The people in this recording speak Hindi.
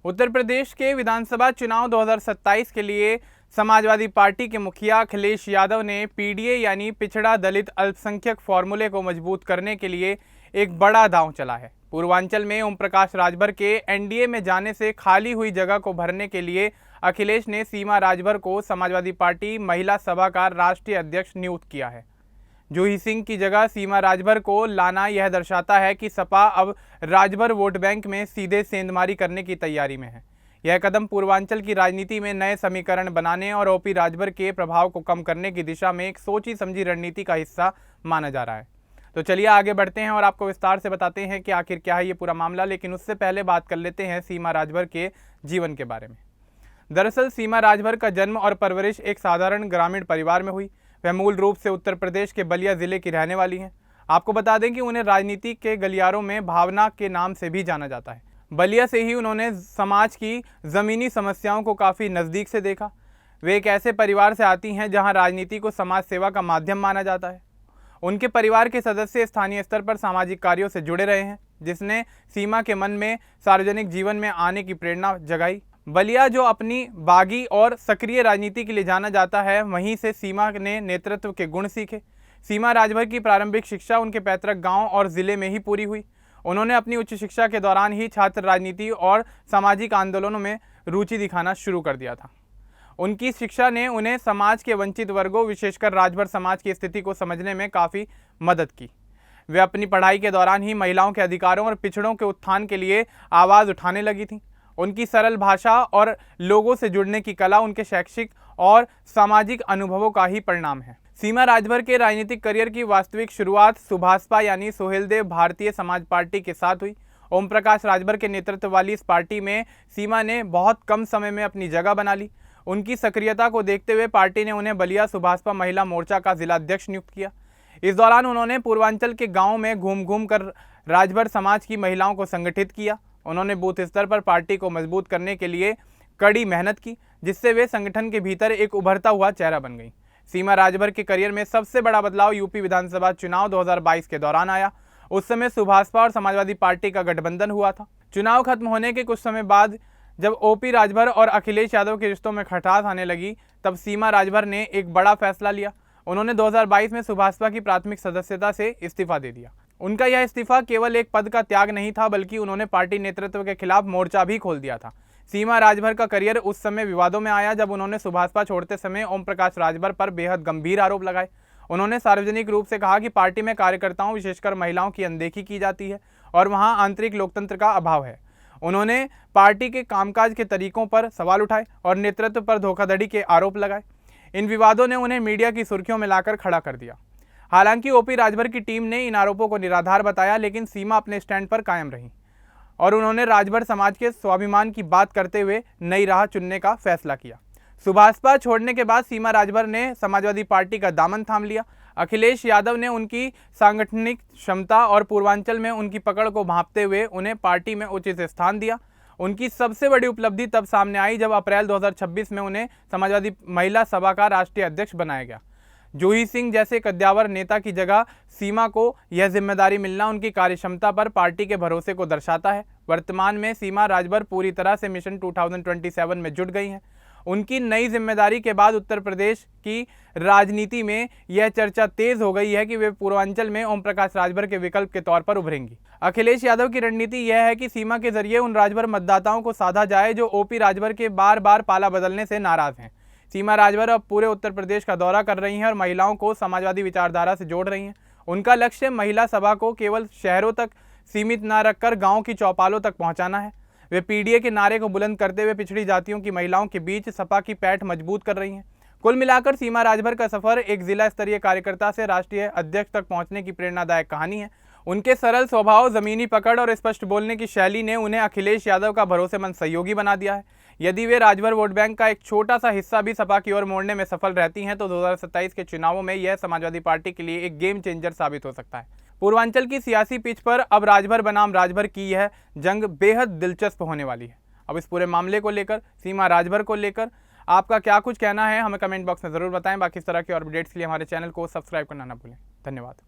उत्तर प्रदेश के विधानसभा चुनाव 2027 के लिए समाजवादी पार्टी के मुखिया अखिलेश यादव ने पीडीए यानी पिछड़ा दलित अल्पसंख्यक फॉर्मूले को मजबूत करने के लिए एक बड़ा दांव चला है। पूर्वांचल में ओम प्रकाश राजभर के एनडीए में जाने से खाली हुई जगह को भरने के लिए अखिलेश ने सीमा राजभर को समाजवादी पार्टी महिला सभा का राष्ट्रीय अध्यक्ष नियुक्त किया है। जूही सिंह की जगह सीमा राजभर को लाना यह दर्शाता है कि सपा अब राजभर वोट बैंक में सीधे सेंधमारी करने की तैयारी में है। यह कदम पूर्वांचल की राजनीति में नए समीकरण बनाने और ओपी राजभर के प्रभाव को कम करने की दिशा में एक सोची समझी रणनीति का हिस्सा माना जा रहा है। तो चलिए आगे बढ़ते हैं और आपको विस्तार से बताते हैं कि आखिर क्या है ये पूरा मामला। लेकिन उससे पहले बात कर लेते हैं सीमा राजभर के जीवन के बारे में। दरअसल सीमा राजभर का जन्म और परवरिश एक साधारण ग्रामीण परिवार में हुई। वह मूल रूप से उत्तर प्रदेश के बलिया जिले की रहने वाली हैं। आपको बता दें कि उन्हें राजनीति के गलियारों में भावना के नाम से भी जाना जाता है। बलिया से ही उन्होंने समाज की ज़मीनी समस्याओं को काफ़ी नज़दीक से देखा। वे एक ऐसे परिवार से आती हैं जहां राजनीति को समाज सेवा का माध्यम माना जाता है। उनके परिवार के सदस्य स्थानीय स्तर पर सामाजिक कार्यों से जुड़े रहे हैं, जिसने सीमा के मन में सार्वजनिक जीवन में आने की प्रेरणा जगाई। बलिया जो अपनी बागी और सक्रिय राजनीति के लिए जाना जाता है, वहीं से सीमा ने नेतृत्व के गुण सीखे। सीमा राजभर की प्रारंभिक शिक्षा उनके पैतृक गांव और ज़िले में ही पूरी हुई। उन्होंने अपनी उच्च शिक्षा के दौरान ही छात्र राजनीति और सामाजिक आंदोलनों में रुचि दिखाना शुरू कर दिया था। उनकी शिक्षा ने उन्हें समाज के वंचित वर्गों, विशेषकर राजभर समाज की स्थिति को समझने में काफ़ी मदद की। वे अपनी पढ़ाई के दौरान ही महिलाओं के अधिकारों और पिछड़ों के उत्थान के लिए आवाज़ उठाने लगी थीं। उनकी सरल भाषा और लोगों से जुड़ने की कला उनके शैक्षिक और सामाजिक अनुभवों का ही परिणाम है। सीमा राजभर के राजनीतिक करियर की वास्तविक शुरुआत सुभाषपा यानी सोहेलदेव भारतीय समाज पार्टी के साथ हुई। ओम प्रकाश राजभर के नेतृत्व वाली इस पार्टी में सीमा ने बहुत कम समय में अपनी जगह बना ली। उनकी सक्रियता को देखते हुए पार्टी ने उन्हें बलिया सुभाषपा महिला मोर्चा का जिलाध्यक्ष नियुक्त किया। इस दौरान उन्होंने पूर्वांचल के गाँव में घूम घूम कर राजभर समाज की महिलाओं को संगठित किया। उन्होंने बूथ स्तर पर पार्टी को मजबूत करने के लिए कड़ी मेहनत की, जिससे वे संगठन के भीतर एक उभरता हुआ चेहरा बन गई। सीमा राजभर के करियर में सबसे बड़ा बदलाव यूपी विधानसभा चुनाव 2022 के दौरान आया। उस समय सुभाषपा और समाजवादी पार्टी का गठबंधन हुआ था। चुनाव खत्म होने के कुछ समय बाद जब ओपी राजभर और अखिलेश यादव के रिश्तों में खटास आने लगी, तब सीमा राजभर ने एक बड़ा फैसला लिया। उन्होंने 2022 में सुभाषपा की प्राथमिक सदस्यता से इस्तीफा दे दिया। उनका यह इस्तीफा केवल एक पद का त्याग नहीं था, बल्कि उन्होंने पार्टी नेतृत्व के खिलाफ मोर्चा भी खोल दिया था। सीमा राजभर का करियर उस समय विवादों में आया जब उन्होंने सुभाषपा छोड़ते समय ओम प्रकाश राजभर पर बेहद गंभीर आरोप लगाए। उन्होंने सार्वजनिक रूप से कहा कि पार्टी में कार्यकर्ताओं, विशेषकर महिलाओं की अनदेखी की जाती है और वहां आंतरिक लोकतंत्र का अभाव है। उन्होंने पार्टी के कामकाज के तरीकों पर सवाल उठाए और नेतृत्व पर धोखाधड़ी के आरोप लगाए। इन विवादों ने उन्हें मीडिया की सुर्खियों में लाकर खड़ा कर दिया। हालांकि ओपी राजभर की टीम ने इन आरोपों को निराधार बताया, लेकिन सीमा अपने स्टैंड पर कायम रही और उन्होंने राजभर समाज के स्वाभिमान की बात करते हुए नई राह चुनने का फैसला किया। सुभाषपा छोड़ने के बाद सीमा राजभर ने समाजवादी पार्टी का दामन थाम लिया। अखिलेश यादव ने उनकी सांगठनिक क्षमता और पूर्वांचल में उनकी पकड़ को भांपते हुए उन्हें पार्टी में उचित स्थान दिया। उनकी सबसे बड़ी उपलब्धि तब सामने आई जब अप्रैल 2026 में उन्हें समाजवादी महिला सभा का राष्ट्रीय अध्यक्ष बनाया गया। जूही सिंह जैसे कद्दावर नेता की जगह सीमा को यह जिम्मेदारी मिलना उनकी कार्यक्षमता पर पार्टी के भरोसे को दर्शाता है। वर्तमान में सीमा राजभर पूरी तरह से मिशन 2027 में जुट गई हैं। उनकी नई जिम्मेदारी के बाद उत्तर प्रदेश की राजनीति में यह चर्चा तेज हो गई है कि वे पूर्वांचल में ओम प्रकाश राजभर के विकल्प के तौर पर उभरेंगी। अखिलेश यादव की रणनीति यह है कि सीमा के जरिए उन राजभर मतदाताओं को साधा जाए जो ओपी राजभर के बार बार पाला बदलने से नाराज हैं। सीमा राजभर अब पूरे उत्तर प्रदेश का दौरा कर रही हैं और महिलाओं को समाजवादी विचारधारा से जोड़ रही हैं। उनका लक्ष्य महिला सभा को केवल शहरों तक सीमित न रखकर गांव की चौपालों तक पहुंचाना है। वे पीडीए के नारे को बुलंद करते हुए पिछड़ी जातियों की महिलाओं के बीच सपा की पैठ मजबूत कर रही हैं। कुल मिलाकर सीमा राजभर का सफर एक जिला स्तरीय कार्यकर्ता से राष्ट्रीय अध्यक्ष तक पहुंचने की प्रेरणादायक कहानी है। उनके सरल स्वभाव, जमीनी पकड़ और स्पष्ट बोलने की शैली ने उन्हें अखिलेश यादव का भरोसेमंद सहयोगी बना दिया है। यदि वे राजभर वोट बैंक का एक छोटा सा हिस्सा भी सपा की ओर मोड़ने में सफल रहती हैं तो 2027 के चुनावों में यह समाजवादी पार्टी के लिए एक गेम चेंजर साबित हो सकता है। पूर्वांचल की सियासी पिच पर अब राजभर बनाम राजभर की यह जंग बेहद दिलचस्प होने वाली है। अब इस पूरे मामले को लेकर, सीमा राजभर को लेकर आपका क्या कुछ कहना है, हमें कमेंट बॉक्स में ज़रूर बताएं। बाकी इस तरह के और अपडेट्स के लिए हमारे चैनल को सब्सक्राइब करना ना भूलें। धन्यवाद।